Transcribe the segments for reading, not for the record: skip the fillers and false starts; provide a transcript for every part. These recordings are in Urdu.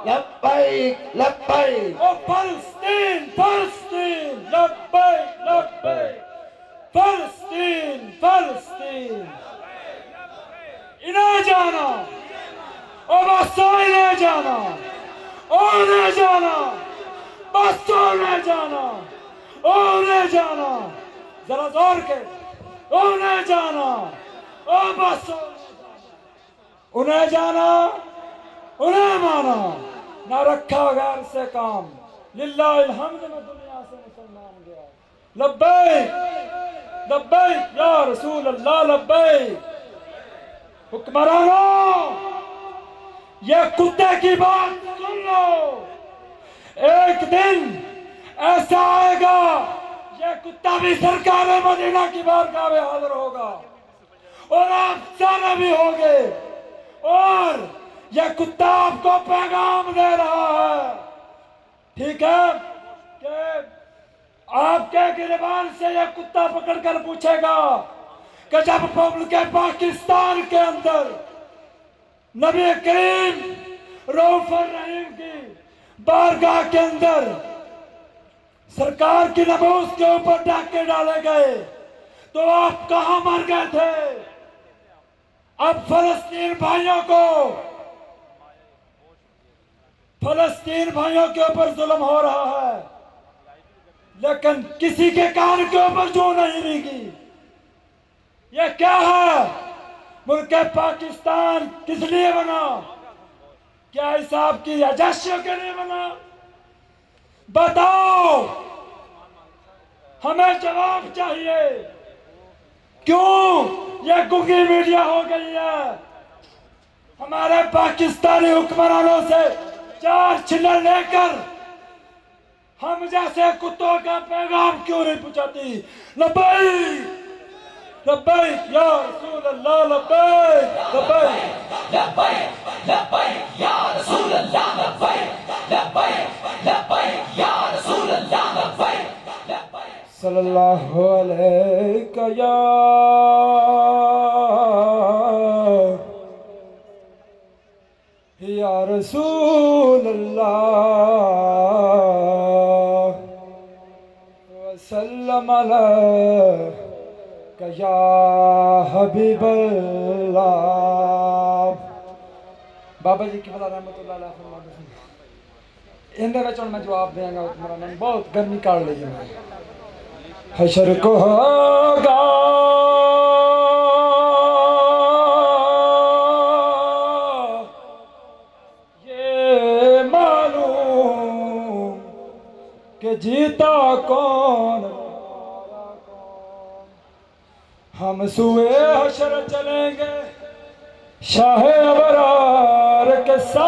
لبیک لبیک او فلسطین فلسطین لبیک لبیک فلسطین فلسطین انہیں جانا او بس انہیں جانا او انہیں جانا بس انہیں جانا او انہیں جانا ذرا زور کے او انہیں جانا او بس انہیں جانا انہیں مانا نہ رکھا غیر سے کام للہ الحمد میں دنیا سے مسلمان گیا لبیک لبیک یا رسول اللہ لبیک حکمرانوں یہ کتے کی بات سن لو ایک دن ایسا آئے گا یہ کتا بھی سرکار مدینہ کی بارگاہ میں حاضر ہوگا اور آپ سارے بھی ہوگے اور یہ کتا آپ کو پیغام دے رہا ہے ٹھیک ہے کہ آپ کے گریبان سے یہ کتا پکڑ کر پوچھے گا کہ جب ملک پاکستان کے اندر نبی کریم رؤوف الرحیم کی بارگاہ کے اندر سرکار کی ناموس کے اوپر ڈاکے ڈالے گئے تو آپ کہاں مر گئے تھے اب فلسطین بھائیوں کے اوپر ظلم ہو رہا ہے لیکن کسی کے کان کے اوپر جو نہیں رہی یہ کیا ہے ملک پاکستان کس لیے بنا کیا حساب کی اجاشیوں کے لیے بنا بتاؤ ہمیں جواب چاہیے کیوں یہ گنگی میڈیا ہو گئی ہے ہمارے پاکستانی حکمرانوں سے چار چھلر لے کر ہم جیسے کتوں کا پیغام کیوں نہیں پہنچاتی لبیک لبیک یا رسول اللہ لبیک لبیک لبیک لبیک یا رسول اللہ لبیک لبیک لبیک یا رسول اللہ لبیک لبیک صلی اللہ علیہ یا رسول اللہ وسلم علیہ یا حبیب اللہ بابا جی کی فضل رحمت اللہ علیہ فرماتے ہیں اندھے بچوں میں جواب دیں گا حکمرانوں بہت گرمی کاڑ لیجئے میں حشر کو ہوگا یہ معلوم کہ جیتا کون ہم سوئے حشر چلیں گے شاہ ابرار کے ساتھ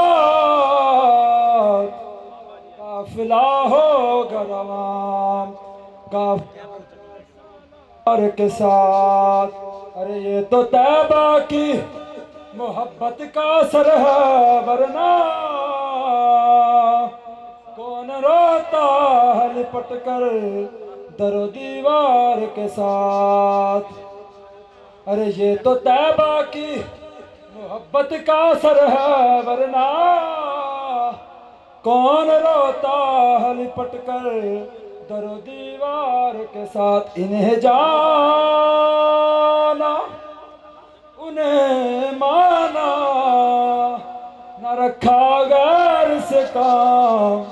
قافلہ ہوگا روان قافلہ کے ساتھ ارے یہ تو طیبہ کی محبت کا اثر ہے ورنہ کون روتا ہے لپٹ کر در و دیوار کے ساتھ ارے یہ تو طیبہ کی محبت کا اثر ہے ورنہ کون روتا ہے لپٹ کر در و دیوار کے ساتھ انہیں جانا انہیں مانا نہ رکھا غیر سے کام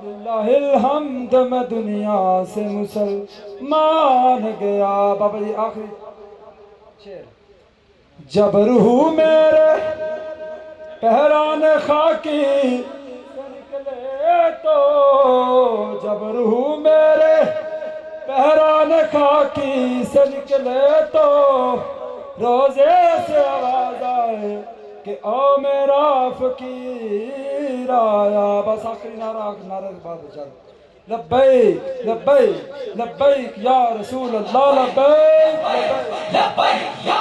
للہ الحمد میں دنیا سے مسلمان گیا بابا جی آخری شعر جب روح میرے پہران خاکی سے نکلے تو جب روح میرے پہران خاکی سے نکلے تو روزے سے آواز آئے کہ او میرا فقیر آیا بس آخری نعرہ بعد چل لبیک لبیک لبیک یا رسول اللہ لبیک لبیک یا